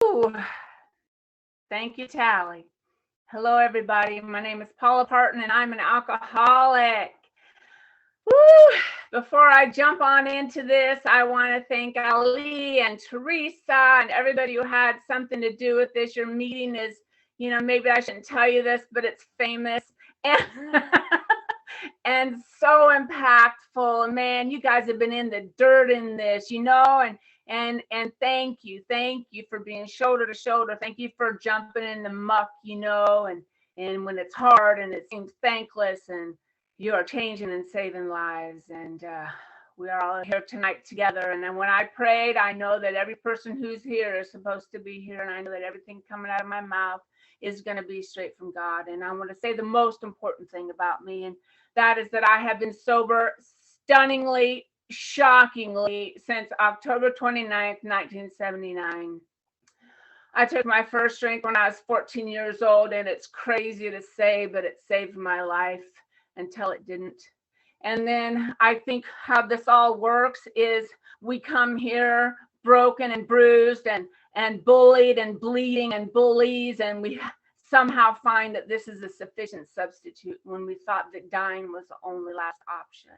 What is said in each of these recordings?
Ooh, thank you, Tally. Hello, everybody. My name is Paula Parton, and I'm an alcoholic. Woo! Before I jump on into this, I want to thank Ali and Teresa and everybody who had something to do with this. Your meeting is, maybe I shouldn't tell you this, but it's famous and and so impactful. Man, you guys have been in the dirt in this, and thank you for being shoulder to shoulder. Thank you for jumping in the muck, and when it's hard and it seems thankless, and you are changing and saving lives. And we are all here tonight together. And then when I prayed, I know that every person who's here is supposed to be here. And I know that everything coming out of my mouth is going to be straight from God. And I want to say the most important thing about me, and that is that I have been sober stunningly, shockingly since October 29th, 1979. I took my first drink when I was 14 years old, and it's crazy to say, but it saved my life until it didn't. And then I think how this all works is we come here broken and bruised and bullied and bleeding and bullies, and we somehow find that this is a sufficient substitute when we thought that dying was the only last option.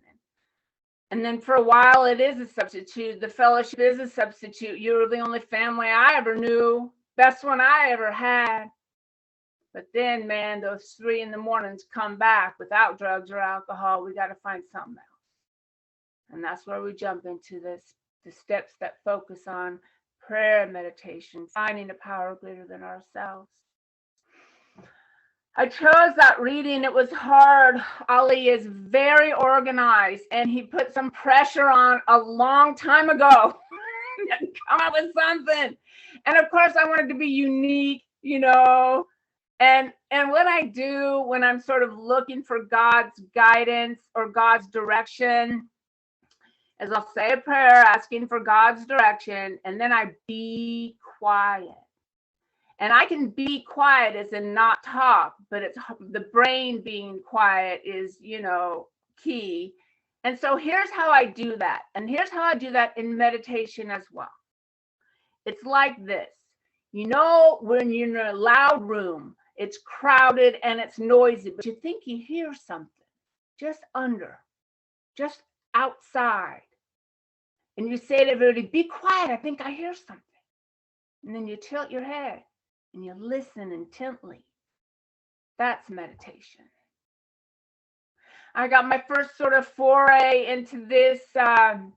And then for a while, it is a substitute. The fellowship is a substitute. You were the only family I ever knew, best one I ever had. But then, man, those 3 a.m. come back without drugs or alcohol. We got to find something else. And that's where we jump into the steps that focus on prayer and meditation, finding a power greater than ourselves. I chose that reading. It was hard. Ali is very organized, and he put some pressure on a long time ago to come up with something. And of course, I wanted to be unique, And what I do when I'm sort of looking for God's guidance or God's direction is I'll say a prayer asking for God's direction, and then I be quiet. And I can be quiet as in not talk, but it's the brain being quiet is, key. And so here's how I do that. And here's how I do that in meditation as well. It's like this. When you're in a loud room, it's crowded and it's noisy, but you think you hear something just outside. And you say to everybody, be quiet, I think I hear something. And then you tilt your head and you listen intently. That's meditation. I got my first sort of foray into this and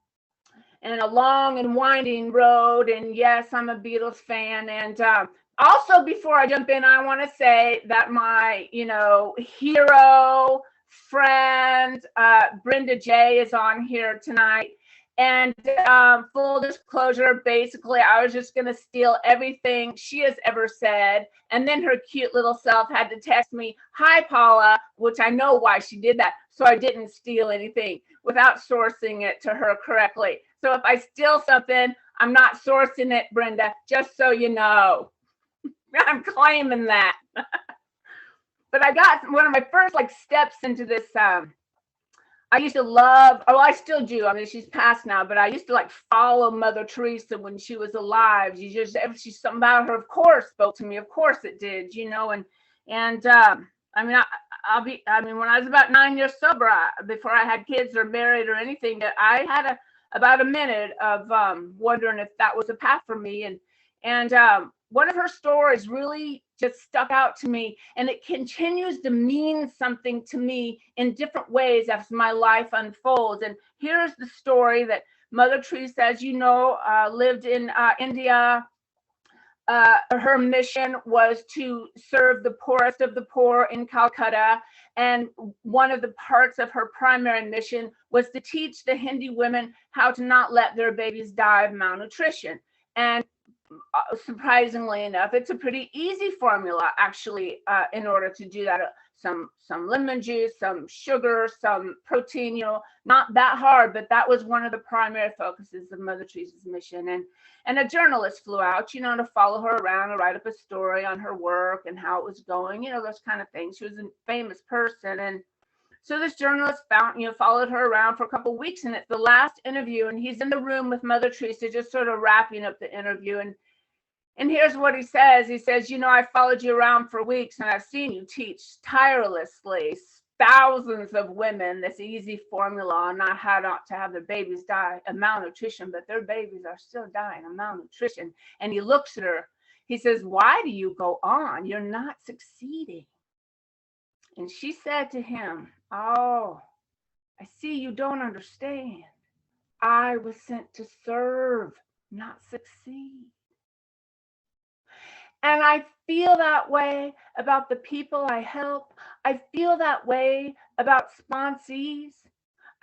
a long and winding road. And yes, I'm a Beatles fan. And also, before I jump in, I want to say that my, hero friend, Brenda J, is on here tonight. And full disclosure, basically, I was just going to steal everything she has ever said. And then her cute little self had to text me, hi, Paula, which I know why she did that. So I didn't steal anything without sourcing it to her correctly. So if I steal something, I'm not sourcing it, Brenda, just so you know. I'm claiming that. But I got one of my first steps into this. I used to love, I still do. I mean, she's passed now, but I used to follow Mother Teresa when she was alive. She's something about her, of course, spoke to me. Of course it did, and I mean, when I was about 9 years sober, before I had kids or married or anything, I had about a minute of wondering if that was a path for me. And one of her stories really just stuck out to me, and it continues to mean something to me in different ways as my life unfolds. And here's the story that Mother Teresa, as you know, lived in India. Her mission was to serve the poorest of the poor in Calcutta. And one of the parts of her primary mission was to teach the Hindi women how to not let their babies die of malnutrition. And surprisingly enough, it's a pretty easy formula, actually, in order to do that. Some lemon juice, some sugar, some protein, not that hard, but that was one of the primary focuses of Mother Teresa's mission. And a journalist flew out, to follow her around and write up a story on her work and how it was going, those kind of things. She was a famous person. And so this journalist followed her around for a couple of weeks, and it's the last interview, and he's in the room with Mother Teresa, just sort of wrapping up the interview. And here's what he says. He says, you know, I followed you around for weeks and I've seen you teach tirelessly thousands of women this easy formula on not how not to have their babies die of malnutrition, but their babies are still dying of malnutrition. And he looks at her. He says, why do you go on? You're not succeeding. And she said to him, oh, I see you don't understand. I was sent to serve, not succeed. And I feel that way about the people I help. I feel that way about sponsees.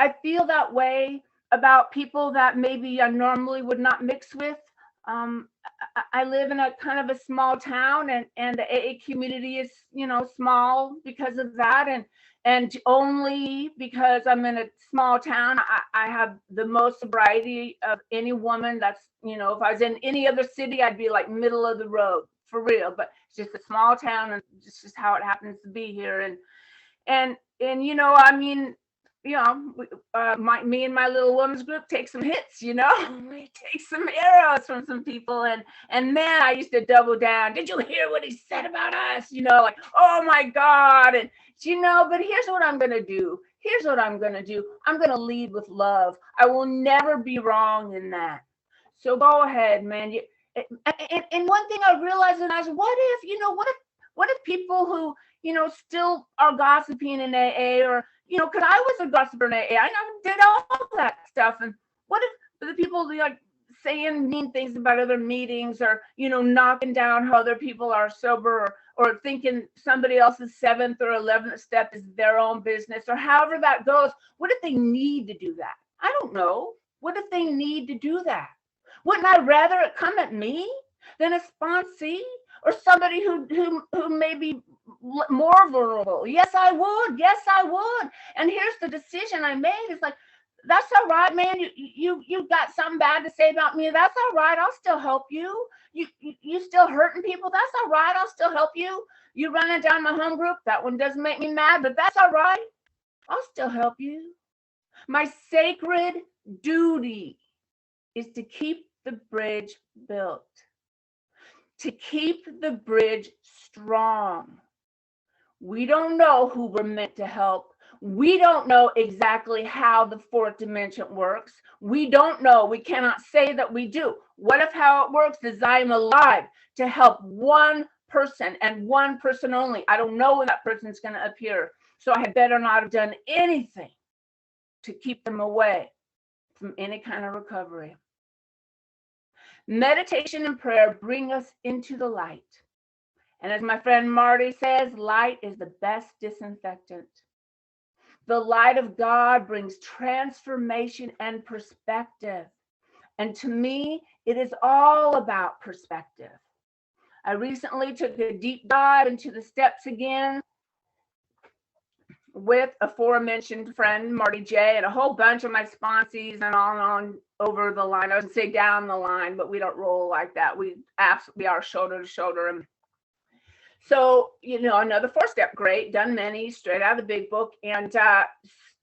I feel that way about people that maybe I normally would not mix with. I live in a kind of a small town, and the AA community is, you know, small because of that. And only because I'm in a small town, I have the most sobriety of any woman. That's, you know, if I was in any other city, I'd be like middle of the road for real. But it's just a small town, and it's just how it happens to be here. And you know, I mean, you know, me and my little women's group take some hits, you know, we take some arrows from some people, and man, I used to double down. Did you hear what he said about us? You know, like, oh my God. And you know, but here's what I'm gonna do. Here's what I'm gonna do. I'm gonna lead with love. I will never be wrong in that. So go ahead, man. And one thing I realized, and I was, what if, you know, what if people who, you know, still are gossiping in AA, or, you know, because I was a gossiper in AA, I did all that stuff. And what if the people like saying mean things about other meetings, or, you know, knocking down how other people are sober, or thinking somebody else's 7th or 11th step is their own business, or however that goes? What if they need to do that? I don't know. What if they need to do that? Wouldn't I rather it come at me than a sponsee or somebody who may be more vulnerable? Yes, I would. Yes, I would. And here's the decision I made. It's like, that's all right, man. You got something bad to say about me. That's all right. I'll still help you. You still hurting people. That's all right. I'll still help you. You running down my home group. That one doesn't make me mad, but that's all right. I'll still help you. My sacred duty is to keep the bridge built, to keep the bridge strong. We don't know who we're meant to help. We don't know exactly how the 4th dimension works. We don't know. We cannot say that we do. What if how it works is I am alive to help one person and one person only? I don't know when that person's going to appear. So I had better not have done anything to keep them away from any kind of recovery. Meditation and prayer bring us into the light. And as my friend Marty says, light is the best disinfectant. The light of God brings transformation and perspective. And to me, it is all about perspective. I recently took a deep dive into the steps again with aforementioned friend Marty J and a whole bunch of my sponsees and on over the line. I was going to say down the line, but we don't roll like that. We absolutely are shoulder to shoulder. And so, you know, another 4-step, great, done many, straight out of the big book. And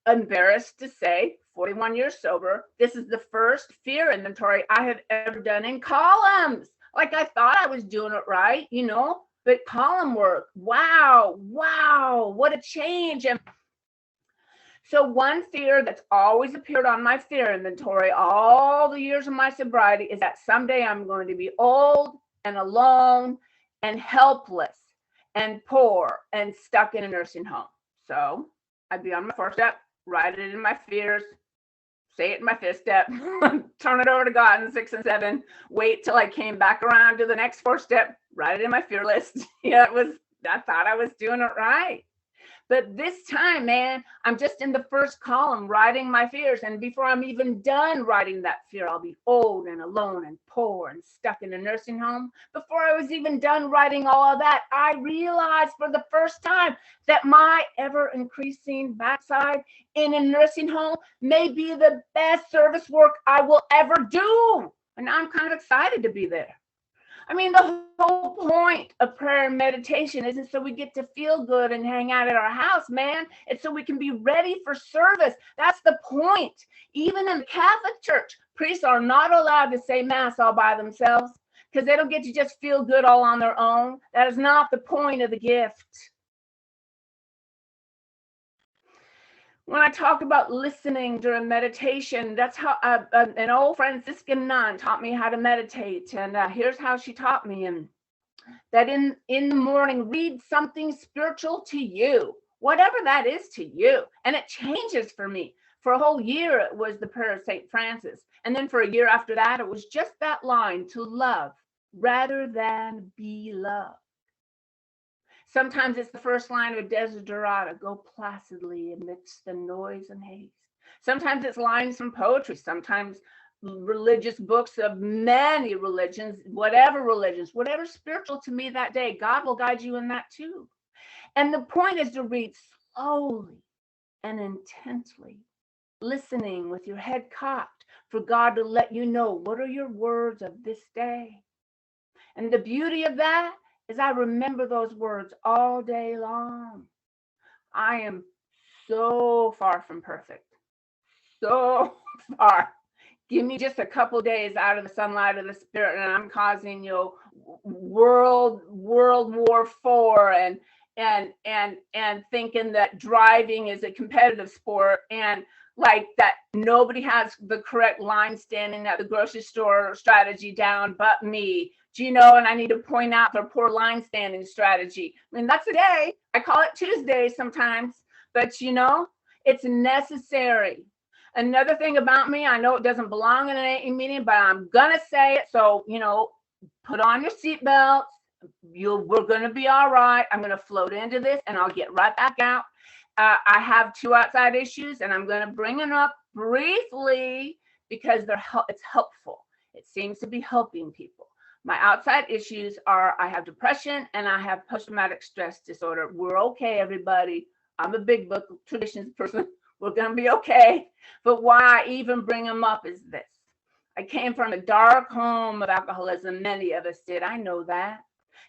embarrassed to say, 41 years sober, this is the first fear inventory I have ever done in columns. Like, I thought I was doing it right, you know, but column work, wow, what a change. And so one fear that's always appeared on my fear inventory all the years of my sobriety is that someday I'm going to be old and alone and helpless and poor and stuck in a nursing home. So I'd be on my 4th step, write it in my fears, say it in my 5th step, turn it over to God in 6 and 7, wait till I came back around to the next 4th step, write it in my fear list. Yeah, I thought I was doing it right. But this time, man, I'm just in the first column writing my fears. And before I'm even done writing that fear, I'll be old and alone and poor and stuck in a nursing home. Before I was even done writing all of that, I realized for the first time that my ever increasing backside in a nursing home may be the best service work I will ever do. And I'm kind of excited to be there. I mean, the whole point of prayer and meditation isn't so we get to feel good and hang out at our house, man. It's so we can be ready for service. That's the point. Even in the Catholic Church, priests are not allowed to say Mass all by themselves. because they don't get to just feel good all on their own. That is not the point of the gift. When I talk about listening during meditation, that's how an old Franciscan nun taught me how to meditate. And here's how she taught me. And that in the morning, read something spiritual to you, whatever that is to you. And it changes for me. For a whole year, it was the prayer of St. Francis. And then for a year after that, it was just that line, to love rather than be loved. Sometimes it's the first line of Desiderata, go placidly amidst the noise and haste. Sometimes it's lines from poetry, sometimes religious books of many religions, whatever spiritual to me that day, God will guide you in that too. And the point is to read slowly and intently, listening with your head cocked for God to let you know what are your words of this day. And the beauty of that is I remember those words all day long. I am so far from perfect. So far. Give me just a couple days out of the sunlight of the spirit, and I'm causing World War IV and thinking that driving is a competitive sport, and like that nobody has the correct line standing at the grocery store strategy down but me. And I need to point out their poor line standing strategy. I mean, that's a day. I call it Tuesday sometimes, but it's necessary. Another thing about me, I know it doesn't belong in an AA meeting, but I'm gonna say it. So, put on your seatbelts. We're gonna be all right. I'm gonna float into this and I'll get right back out. I have 2 outside issues and I'm gonna bring them up briefly because it's helpful. It seems to be helping people. My outside issues are I have depression and I have post-traumatic stress disorder. We're okay, everybody. I'm a big book traditions person. We're going to be okay. But why I even bring them up is this. I came from a dark home of alcoholism. Many of us did. I know that.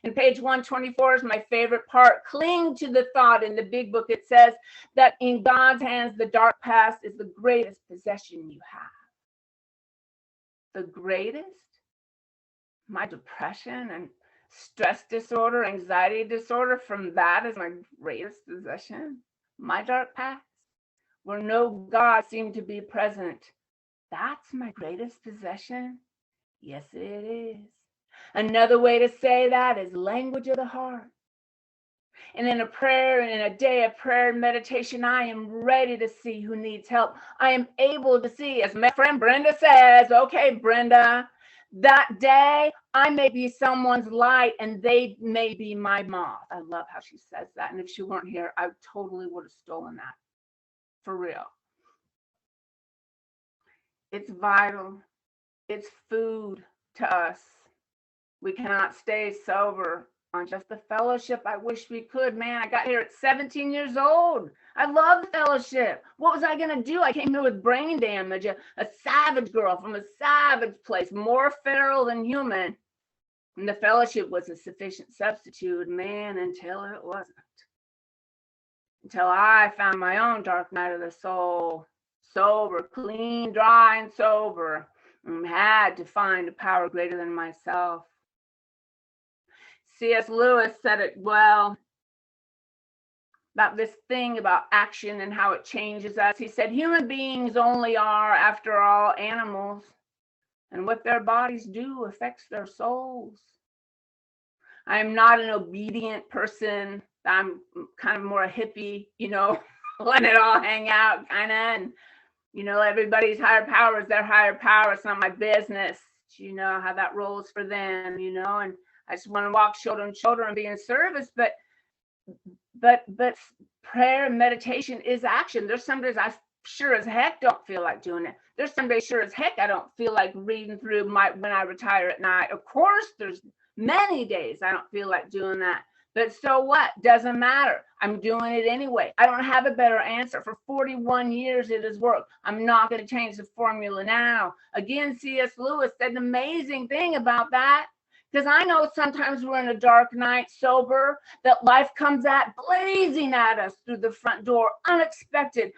And page 124 is my favorite part. Cling to the thought in the big book. It says that in God's hands, the dark past is the greatest possession you have. The greatest? My depression and stress disorder, anxiety disorder, from that is my greatest possession. My dark past, where no God seemed to be present. That's my greatest possession? Yes, it is. Another way to say that is language of the heart. And in a day of prayer and meditation, I am ready to see who needs help. I am able to see, as my friend Brenda says, okay, Brenda, that day I may be someone's light and they may be my moth. I love how she says that. And if she weren't here, I totally would have stolen that. For real. It's vital. It's food to us. We cannot stay sober on just the fellowship. I wish we could. Man, I got here at 17 years old. I love the fellowship. What was I going to do? I came here with brain damage, a savage girl from a savage place, more feral than human. And the fellowship was a sufficient substitute, man, until it wasn't. Until I found my own dark night of the soul, sober, clean, dry, and sober, and had to find a power greater than myself. C.S. Lewis said it well about this thing about action and how it changes us. He said, human beings only are, after all, animals, and what their bodies do affects their souls. I am not an obedient person. I'm kind of more a hippie, let it all hang out kind of. And, everybody's higher power is their higher power. It's not my business. You know how that rolls for them, and I just want to walk shoulder to shoulder and be in service. But prayer and meditation is action. There's some days I sure as heck don't feel like doing it. There's some days sure as heck I don't feel like reading through when I retire at night. Of course, there's many days I don't feel like doing that. But so what? Doesn't matter. I'm doing it anyway. I don't have a better answer. For 41 years it has worked. I'm not going to change the formula now. Again, C.S. Lewis said an amazing thing about that. Because I know sometimes we're in a dark night sober, that life comes blazing at us through the front door, unexpected,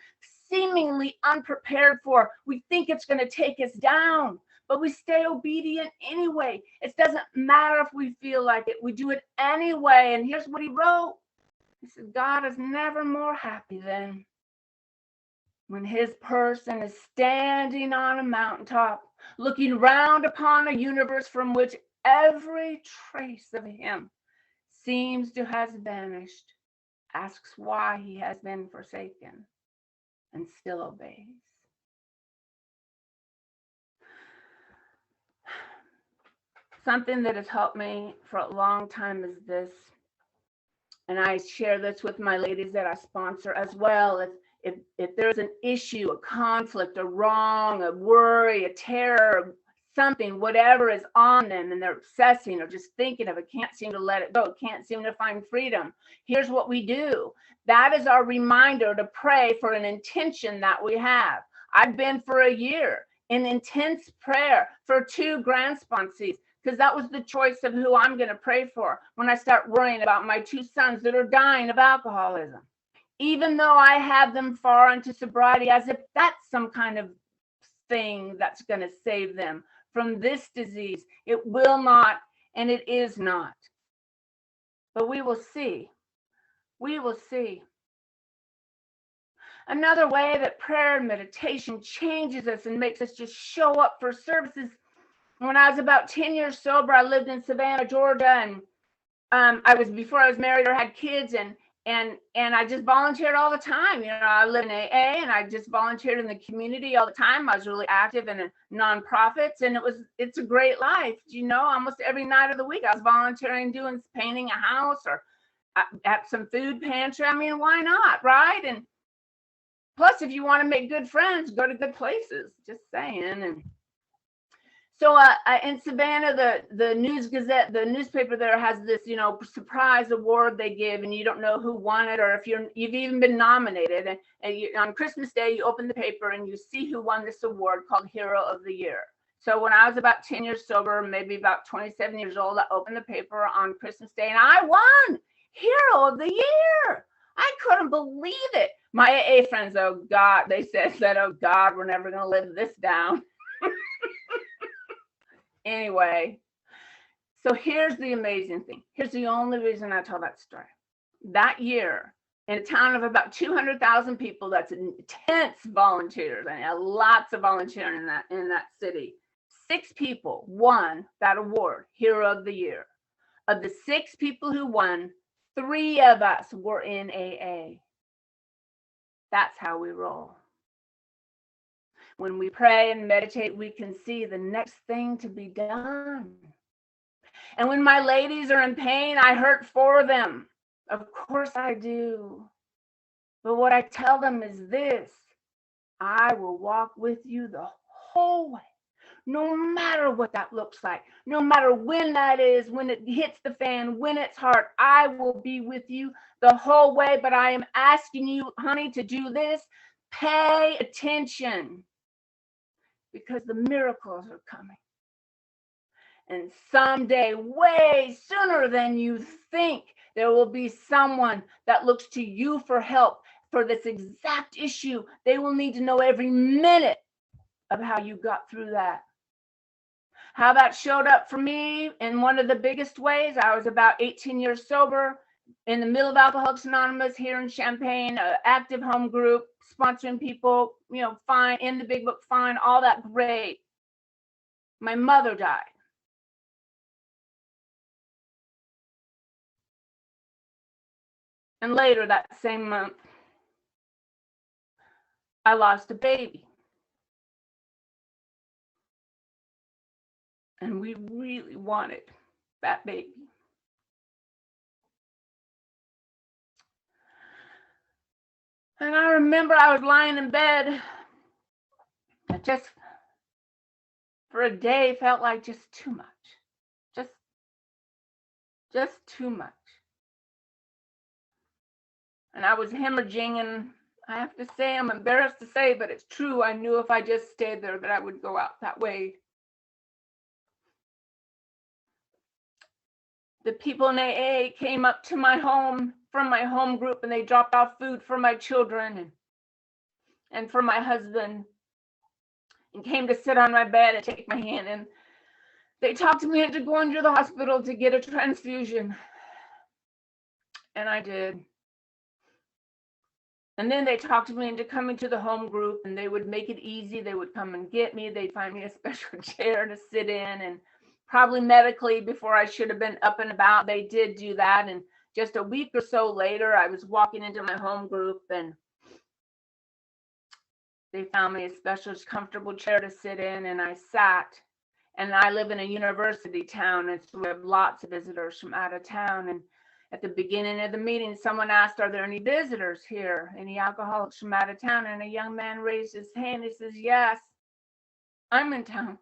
seemingly unprepared for. We think it's going to take us down. but we stay obedient anyway. It doesn't matter if we feel like it. We do it anyway. And here's what he wrote. He said, God is never more happy than when his person is standing on a mountaintop, looking round upon a universe from which every trace of him seems to have vanished, asks why he has been forsaken, and still obeys. Something that has helped me for a long time is this, and I share this with my ladies that I sponsor as well. If there's an issue, a conflict, a wrong, a worry, a terror, something, whatever is on them, and they're obsessing or just thinking of it, can't seem to let it go, can't seem to find freedom, here's what we do. That is our reminder to pray for an intention that we have. I've been for a year in intense prayer for 2 grand sponsees, because that was the choice of who I'm going to pray for when I start worrying about my 2 sons that are dying of alcoholism. Even though I have them far into sobriety, as if that's some kind of thing that's going to save them from this disease. It will not, and it is not. But we will see. We will see. Another way that prayer and meditation changes us and makes us just show up for services. When I was about 10 years sober, I lived in Savannah, Georgia, and before I was married or had kids, and I just volunteered all the time. You know, I live in AA, and I just volunteered in the community all the time. I was really active in nonprofits, and it's a great life. You know, almost every night of the week I was volunteering, painting a house or at some food pantry. I mean, why not, right? And plus, if you want to make good friends, go to good places. Just saying. And so in Savannah, the News Gazette, the newspaper there has this, surprise award they give, and you don't know who won it or if you've even been nominated. And on Christmas Day, you open the paper and you see who won this award called Hero of the Year. So when I was about 10 years sober, maybe about 27 years old, I opened the paper on Christmas Day and I won Hero of the Year. I couldn't believe it. My AA friends, oh God, they said, oh God, we're never going to live this down. Anyway, so here's the amazing thing. Here's the only reason I tell that story. That year, in a town of about 200,000 people, that's intense volunteers, and lots of volunteering in that city. 6 people won that award, Hero of the Year. Of the 6 people who won, 3 of us were in AA. That's how we roll. When we pray and meditate, we can see the next thing to be done. And when my ladies are in pain, I hurt for them. Of course I do. But what I tell them is this: I will walk with you the whole way, no matter what that looks like, no matter when that is, when it hits the fan, when it's hard, I will be with you the whole way. But I am asking you, honey, to do this. Pay attention. Because the miracles are coming. And someday, way sooner than you think, there will be someone that looks to you for help for this exact issue. They will need to know every minute of how you got through that. How that showed up for me in one of the biggest ways. I was about 18 years sober, in the middle of Alcoholics Anonymous here in Champaign, an active home group, sponsoring people, fine, in the big book, fine, all that great. My mother died. And later that same month, I lost a baby. And we really wanted that baby. And I remember I was lying in bed. I just, for a day, felt like just too much. Just too much. And I was hemorrhaging, and I have to say, I'm embarrassed to say, but it's true. I knew if I just stayed there that I would go out that way. The people in AA came up to my home from my home group, and they dropped off food for my children and for my husband. and came to sit on my bed and take my hand. And they talked me into going to the hospital to get a transfusion. And I did. And then they talked me into coming to the home group, and they would make it easy. They would come and get me. They'd find me a special chair to sit in, and probably medically before I should have been up and about. They did do that. And just a week or so later, I was walking into my home group, and they found me a special comfortable chair to sit in, and I sat. And I live in a university town, and so we have lots of visitors from out of town. And at the beginning of the meeting, someone asked, are there any visitors here, any alcoholics from out of town? And a young man raised his hand. He says, yes, I'm in town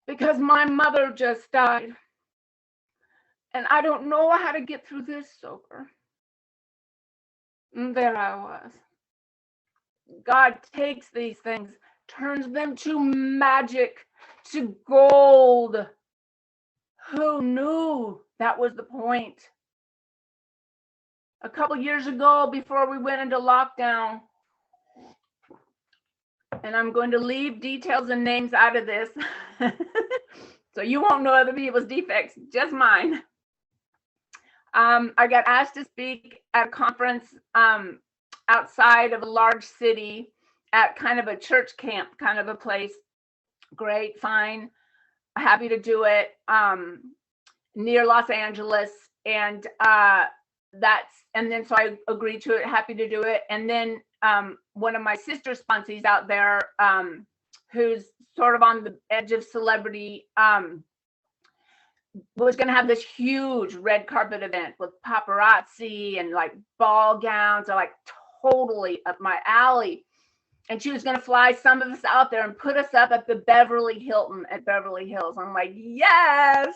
because my mother just died, and I don't know how to get through this sober. And there I was. God takes these things, turns them to magic, to gold. Who knew that was the point? A couple years ago, before we went into lockdown, and I'm going to leave details and names out of this, so you won't know other people's defects, just mine. I got asked to speak at a conference outside of a large city at kind of a church camp, kind of a place. Great, fine, happy to do it, near Los Angeles. And then so I agreed to it, happy to do it. And then one of my sister sponsees out there, who's sort of on the edge of celebrity, was going to have this huge red carpet event with paparazzi and like ball gowns, are like totally up my alley. And she was going to fly some of us out there and put us up at the Beverly Hilton at Beverly Hills. I'm like, yes.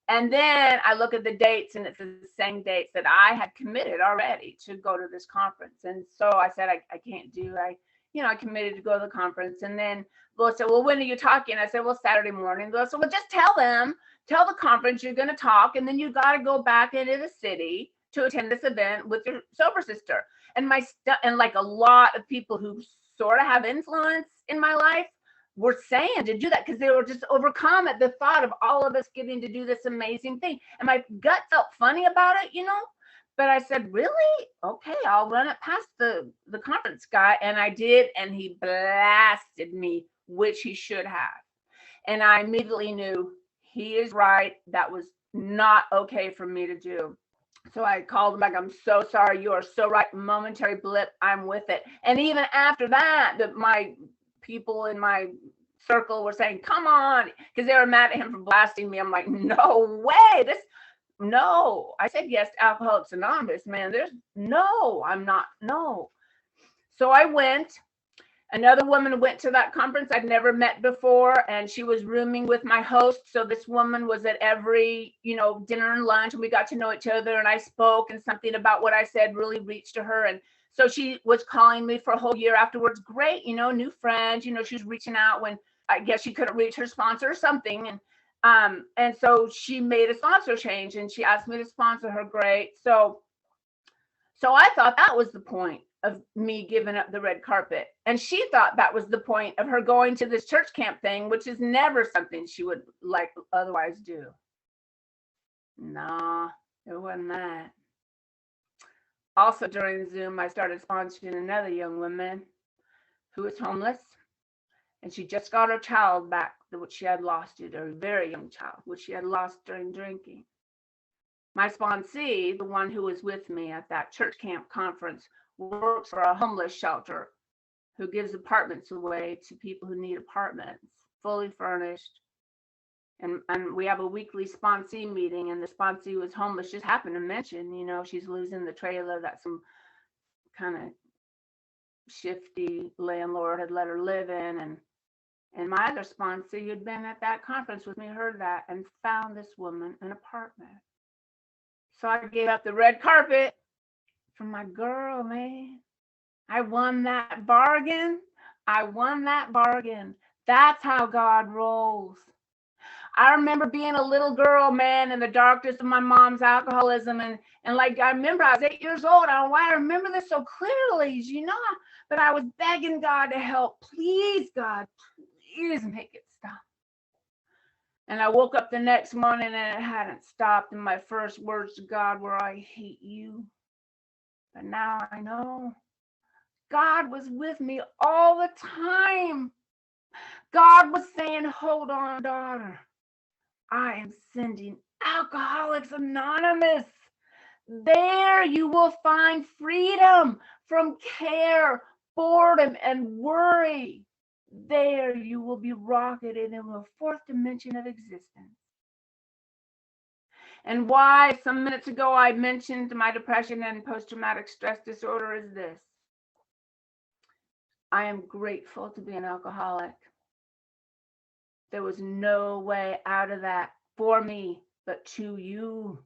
And then I look at the dates, and it's the same dates that I had committed already to go to this conference. And so I said, I can't do, I committed to go to the conference. And then Lois said, well, when are you talking? I said, well, Saturday morning. Lois said, well, just tell the conference you're going to talk, and then you got to go back into the city to attend this event with your sober sister. And and like a lot of people who sort of have influence in my life were saying to do that because they were just overcome at the thought of all of us getting to do this amazing thing. And my gut felt funny about it, but I said, really? Okay, I'll run it past the conference guy. And I did, and he blasted me, which he should have. And I immediately knew he is right. That was not okay for me to do. So I called him back. I'm so sorry. You are so right. Momentary blip. I'm with it. And even after that, my people in my circle were saying, come on, because they were mad at him for blasting me. I'm like, no way. No. I said yes to Alcoholics Anonymous, man. I'm not. No. So I went. Another woman went to that conference I'd never met before, and she was rooming with my host. So this woman was at every, dinner and lunch, and we got to know each other, and I spoke, and something about what I said really reached to her. And so she was calling me for a whole year afterwards. Great, new friends, she was reaching out when I guess she couldn't reach her sponsor or something. And so she made a sponsor change, and she asked me to sponsor her. Great. So I thought that was the point of me giving up the red carpet. And she thought that was the point of her going to this church camp thing, which is never something she would like otherwise do. Nah, it wasn't that. Also during Zoom, I started sponsoring another young woman who was homeless, and she just got her child back, which she had lost, a very young child, which she had lost during drinking. My sponsee, the one who was with me at that church camp conference, works for a homeless shelter who gives apartments away to people who need apartments, fully furnished. And we have a weekly sponsee meeting, and the sponsee was homeless, just happened to mention, she's losing the trailer that some kind of shifty landlord had let her live in. And my other sponsee who'd been at that conference with me heard that and found this woman an apartment. So I gave up the red carpet for my girl, man. I won that bargain. That's how God rolls. I remember being a little girl, man, in the darkness of my mom's alcoholism. And like, I remember I was 8 years old. I don't know why I remember this so clearly, you know, but I was begging God to help. Please, God, please make it stop. And I woke up the next morning and it hadn't stopped. And my first words to God were, I hate you. But now I know God was with me all the time. God was saying, hold on, daughter. I am sending Alcoholics Anonymous. There you will find freedom from care, boredom, and worry. There you will be rocketed into a fourth dimension of existence. And why some minutes ago I mentioned my depression and post-traumatic stress disorder is this. I am grateful to be an alcoholic. There was no way out of that for me, but to you.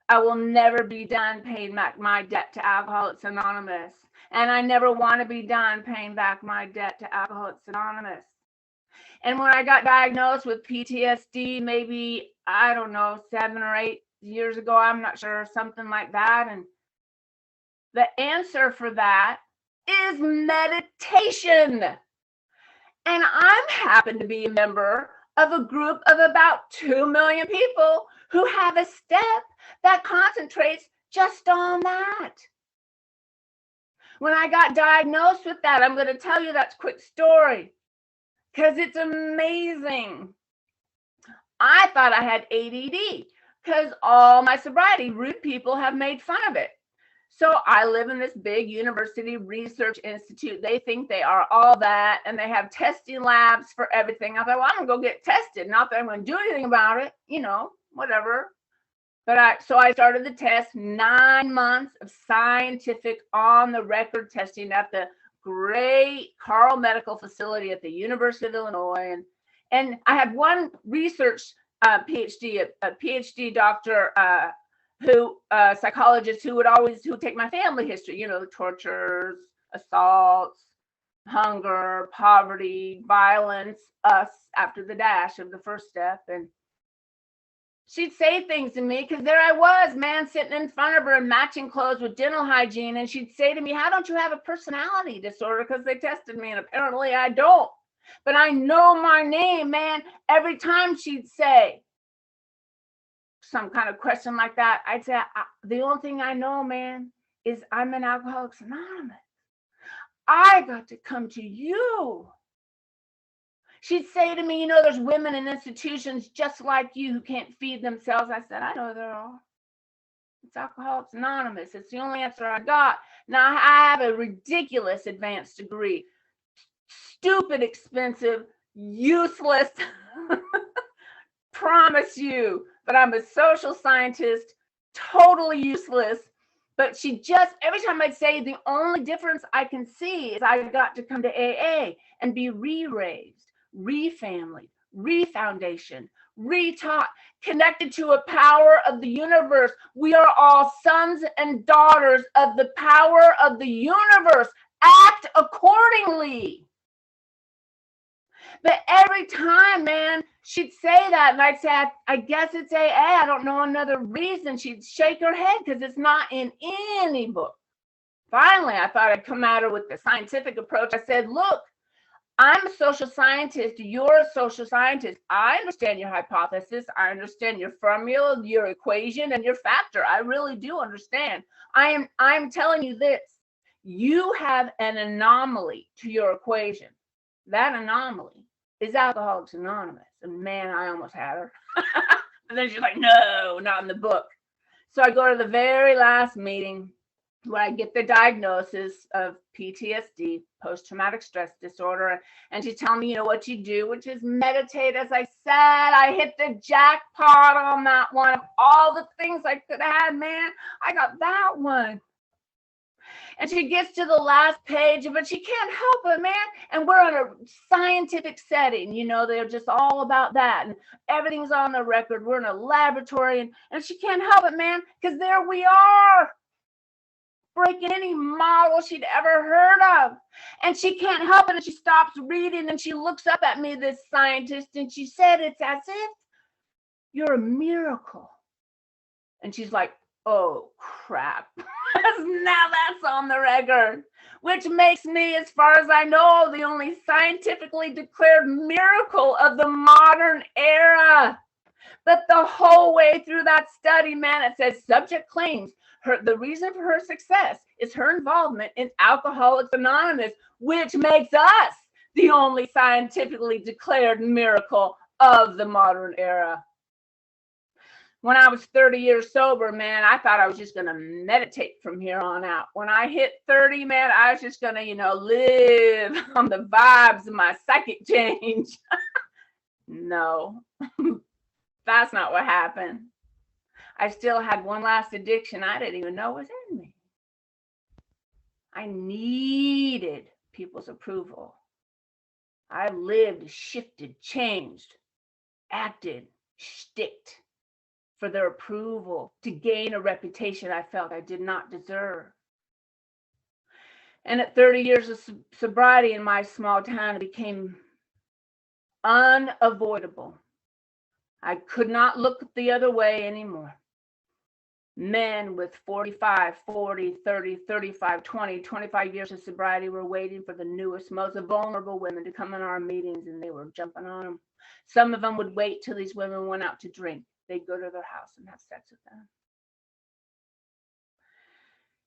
I will never be done paying back my debt to Alcoholics Anonymous. And I never want to be done paying back my debt to Alcoholics Anonymous. And when I got diagnosed with PTSD, maybe, I don't know, 7 or 8 years ago, I'm not sure, something like that. And the answer for that is meditation. And I happen to be a member of a group of about 2 million people who have a step that concentrates just on that. When I got diagnosed with that, I'm going to tell you that quick story because it's amazing. I thought I had ADD because all my sobriety rude people have made fun of it. So I live in this big university research institute. They think they are all that, and they have testing labs for everything. I thought, well, I'm going to go get tested. Not that I'm going to do anything about it, you know, whatever. But so I started the test, 9 months of scientific on-the-record testing at the great Carl Medical Facility at the University of Illinois. And I had one research PhD, a PhD doctor, psychologist who would take my family history, you know, the tortures, assaults, hunger, poverty, violence, us after the dash of the first step. And she'd say things to me because there I was, man, sitting in front of her in matching clothes with dental hygiene. And she'd say to me, how don't you have a personality disorder? Because they tested me and apparently I don't. But I know my name, man. Every time she'd say some kind of question like that, I'd say, the only thing I know, man, is I'm an Alcoholics Anonymous. I got to come to you. She'd say to me, you know, there's women in institutions just like you who can't feed themselves. I said, I know there are. It's Alcoholics Anonymous. It's the only answer I got. Now, I have a ridiculous advanced degree. Stupid, expensive, useless. Promise you. But I'm a social scientist, totally useless. But she just, every time I'd say, the only difference I can see is I got to come to AA and be re-raised, re-family, re-foundation, re-taught, connected to a power of the universe. We are all sons and daughters of the power of the universe. Act accordingly. But every time, man, she'd say that, and I'd say, I guess it's AA. I don't know another reason. She'd shake her head because it's not in any book. Finally, I thought I'd come at her with the scientific approach. I said, look, I'm a social scientist. You're a social scientist. I understand your hypothesis. I understand your formula, your equation, and your factor. I really do understand. I'm telling you this. You have an anomaly to your equation. That anomaly is Alcoholics Anonymous. And man, I almost had her. And then she's like, no, not in the book. So I go to the very last meeting where I get the diagnosis of PTSD, post-traumatic stress disorder. And she's telling me, you know, what you do, which is meditate. As I said, I hit the jackpot on that one. Of all the things I could have had, man, I got that one. And she gets to the last page, but she can't help it, man. And we're in a scientific setting, you know, they're just all about that. And everything's on the record. We're in a laboratory, and she can't help it, man, because there we are, breaking any model she'd ever heard of. And she can't help it, and she stops reading, and she looks up at me, this scientist, and she said, it's as if You're a miracle. And she's like, oh, crap. Now that's on the record, which makes me, as far as I know, the only scientifically declared miracle of the modern era. But the whole way through that study, man, it says subject claims the reason for her success is her involvement in Alcoholics Anonymous, which makes us the only scientifically declared miracle of the modern era. When I was 30 years sober, man, I thought I was just going to meditate from here on out. When I hit 30, man, I was just going to, live on the vibes of my psychic change. No, that's not what happened. I still had one last addiction I didn't even know was in me. I needed people's approval. I lived, shifted, changed, acted, shticked for their approval to gain a reputation I felt I did not deserve. And at 30 years of sobriety in my small town, it became unavoidable. I could not look the other way anymore. Men with 45, 40, 30, 35, 20, 25 years of sobriety were waiting for the newest, most vulnerable women to come in our meetings, and they were jumping on them. Some of them would wait till these women went out to drink. They'd go to their house and have sex with them.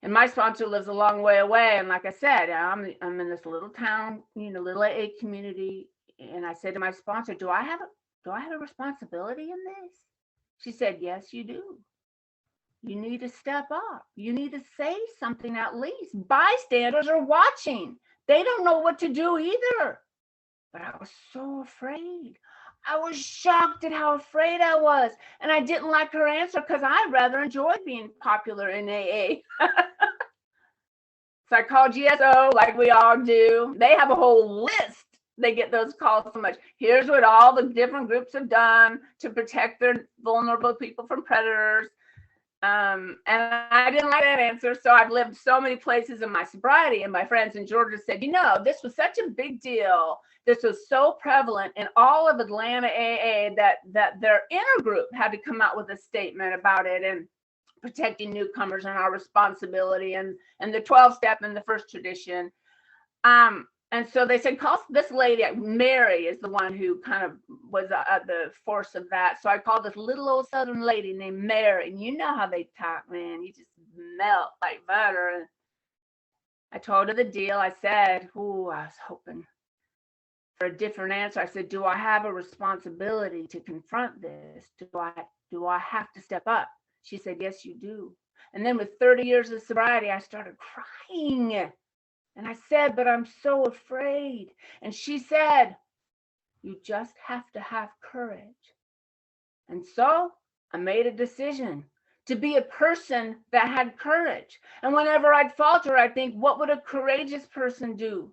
And my sponsor lives a long way away. And like I said, I'm in this little town, little AA community. And I said to my sponsor, do I have a responsibility in this? She said, yes, you do. You need to step up. You need to say something at least. Bystanders are watching. They don't know what to do either. But I was so afraid. I was shocked at how afraid I was. And I didn't like her answer because I rather enjoyed being popular in AA. So I called GSO like we all do. They have a whole list. They get those calls so much. Here's what all the different groups have done to protect their vulnerable people from predators. And I didn't like that answer. So I've lived so many places in my sobriety, and my friends in Georgia said, this was such a big deal. This was so prevalent in all of Atlanta AA that their inner group had to come out with a statement about it and protecting newcomers and our responsibility and the 12-step and the first tradition. And so they said, call this lady. Mary is the one who kind of was the force of that. So I called this little old Southern lady named Mary. And you know how they talk, man. You just melt like butter. And I told her the deal. I said, I was hoping for a different answer. I said, do I have a responsibility to confront this? Do I have to step up? She said, yes, you do. And then with 30 years of sobriety, I started crying. And I said, but I'm so afraid. And she said, you just have to have courage. And so I made a decision to be a person that had courage. And whenever I'd falter, I'd think, what would a courageous person do?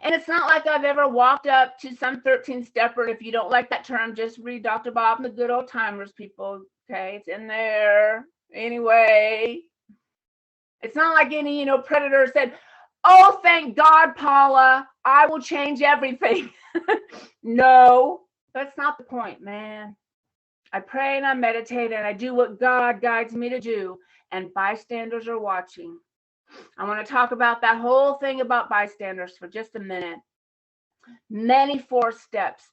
And it's not like I've ever walked up to some 13-stepper. If you don't like that term, just read Dr. Bob and the Good Old Timers, people. Okay, it's in there. Anyway, it's not like any, predator said, oh, thank God, Paula, I will change everything. No, that's not the point, man. I pray and I meditate and I do what God guides me to do, and bystanders are watching. I want to talk about that whole thing about bystanders for just a minute. Many 4 steps,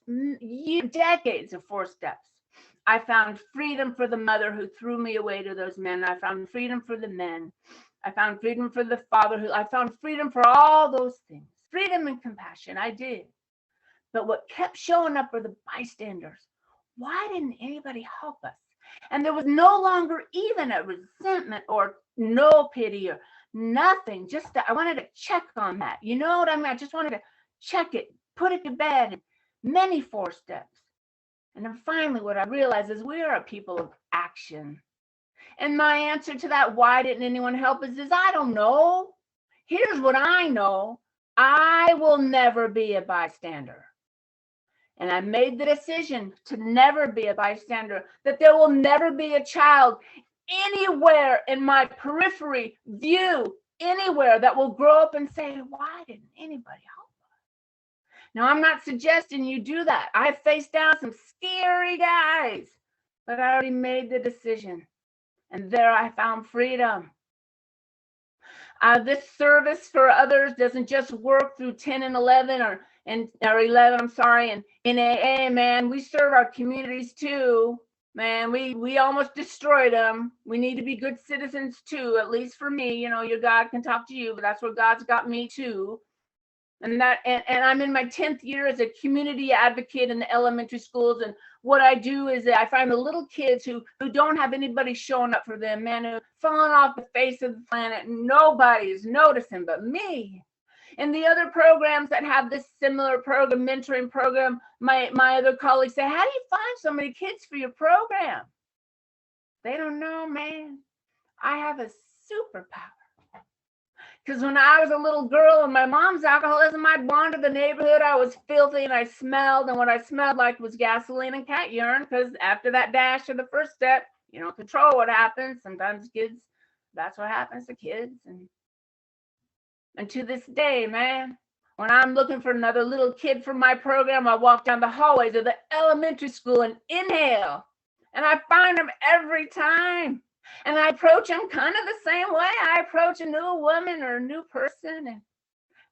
decades of 4 steps. I found freedom for the mother who threw me away to those men. I found freedom for the men. I found freedom for the father. I found freedom for all those things. Freedom and compassion, I did. But what kept showing up were the bystanders. Why didn't anybody help us? And there was no longer even a resentment or no pity or nothing. I wanted to check on that. You know what I mean? I just wanted to check it, put it to bed. Many 4 steps. And then finally, what I realized is we are a people of action. And my answer to that, why didn't anyone help us, is I don't know. Here's what I know. I will never be a bystander. And I made the decision to never be a bystander, that there will never be a child anywhere in my periphery view, anywhere, that will grow up and say, why didn't anybody help us? Now, I'm not suggesting you do that. I've faced down some scary guys but I already made the decision. And there I found freedom. This service for others doesn't just work through 10 and 11 or 11, I'm sorry, and in AA, man. We serve our communities too. Man, we almost destroyed them. We need to be good citizens too, at least for me. Your God can talk to you, but that's where God's got me too. And I'm in my 10th year as a community advocate in the elementary schools. And what I do is I find the little kids who don't have anybody showing up for them, man, who fallen off the face of the planet. Nobody's noticing but me. And the other programs that have this similar program, mentoring program, my other colleagues say, how do you find so many kids for your program? They don't know, man. I have a superpower. Because when I was a little girl and my mom's alcoholism, I'd wander the neighborhood. I was filthy and I smelled. And what I smelled like was gasoline and cat urine. Because after that dash of the first step, you don't control what happens. Sometimes kids, that's what happens to kids. And to this day, man, when I'm looking for another little kid for my program, I walk down the hallways of the elementary school and inhale. And I find them every time. And I approach them kind of the same way I approach a new woman or a new person. And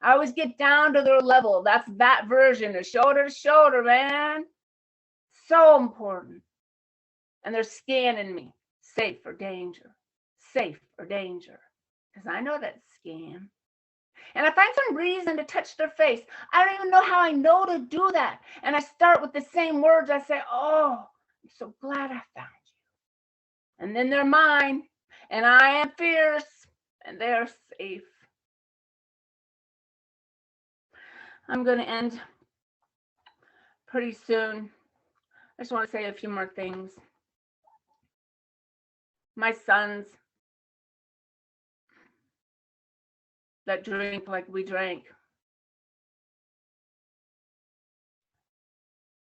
I always get down to their level. That's that version of shoulder to shoulder, man. So important. And they're scanning me. Safe or danger. Safe or danger. Because I know that's scam. And I find some reason to touch their face. I don't even know how I know to do that. And I start with the same words. I say, oh, I'm so glad I found you. And then they're mine, and I am fierce, and they're safe. I'm going to end pretty soon. I just want to say a few more things. My sons that drink like we drank.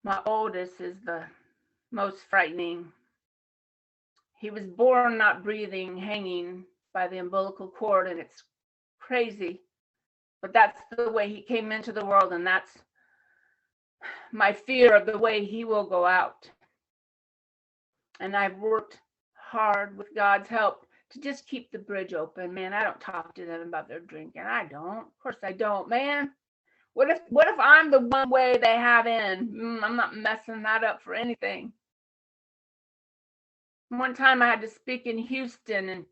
My oldest is the most frightening. He was born not breathing, hanging by the umbilical cord, and it's crazy. But that's the way he came into the world, and that's my fear of the way he will go out. And I've worked hard with God's help to just keep the bridge open. Man, I don't talk to them about their drinking. I don't. Of course I don't, man. What if I'm the one way they have in? I'm not messing that up for anything. One time I had to speak in Houston, and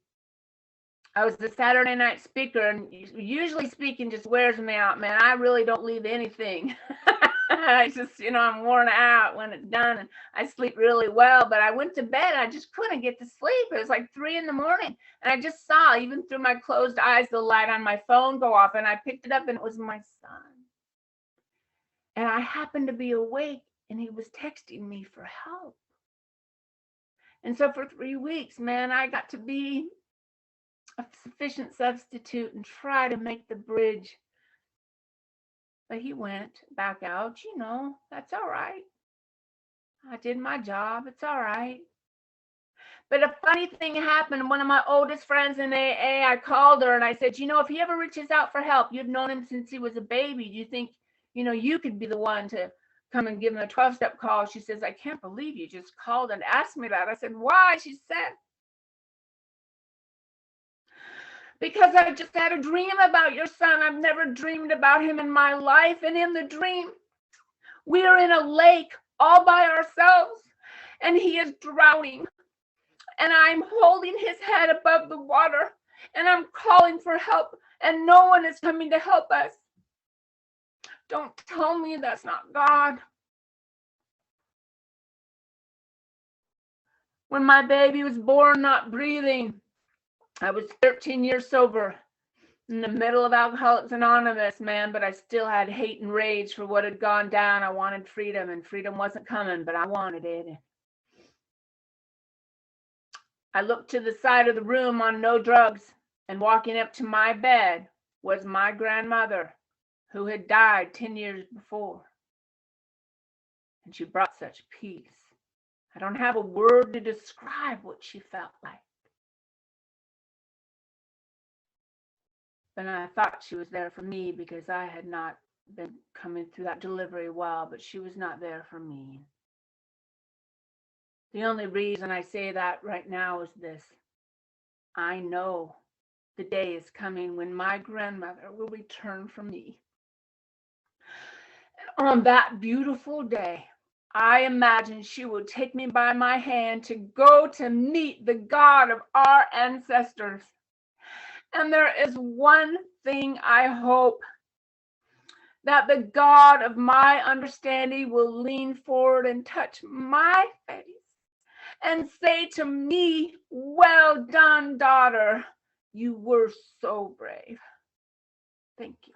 I was the Saturday night speaker, and usually speaking just wears me out, man. I really don't leave anything. I just, I'm worn out when it's done, and I sleep really well, but I went to bed. I just couldn't get to sleep. It was like 3 a.m, and I just saw, even through my closed eyes, the light on my phone go off, and I picked it up, and it was my son. And I happened to be awake, and he was texting me for help. And so for 3 weeks, man, I got to be a sufficient substitute and try to make the bridge. But he went back out. That's all right. I did my job. It's all right. But a funny thing happened. One of my oldest friends in AA, I called her and I said, if he ever reaches out for help, you've known him since he was a baby. Do you think, you could be the one to come and give him a 12-step call? She says, I can't believe you just called and asked me that. I said, why? She said, because I just had a dream about your son. I've never dreamed about him in my life. And in the dream, we are in a lake all by ourselves, and he is drowning. And I'm holding his head above the water, and I'm calling for help, and no one is coming to help us. Don't tell me that's not God. When my baby was born, not breathing, I was 13 years sober, in the middle of Alcoholics Anonymous, man, but I still had hate and rage for what had gone down. I wanted freedom, and freedom wasn't coming, but I wanted it. I looked to the side of the room on no drugs, and walking up to my bed was my grandmother, who had died 10 years before. And she brought such peace. I don't have a word to describe what she felt like. And I thought she was there for me because I had not been coming through that delivery well, but she was not there for me. The only reason I say that right now is this. I know the day is coming when my grandmother will return for me. And on that beautiful day, I imagine she will take me by my hand to go to meet the God of our ancestors. And there is one thing I hope, that the God of my understanding will lean forward and touch my face and say to me, "Well done, daughter. You were so brave." Thank you.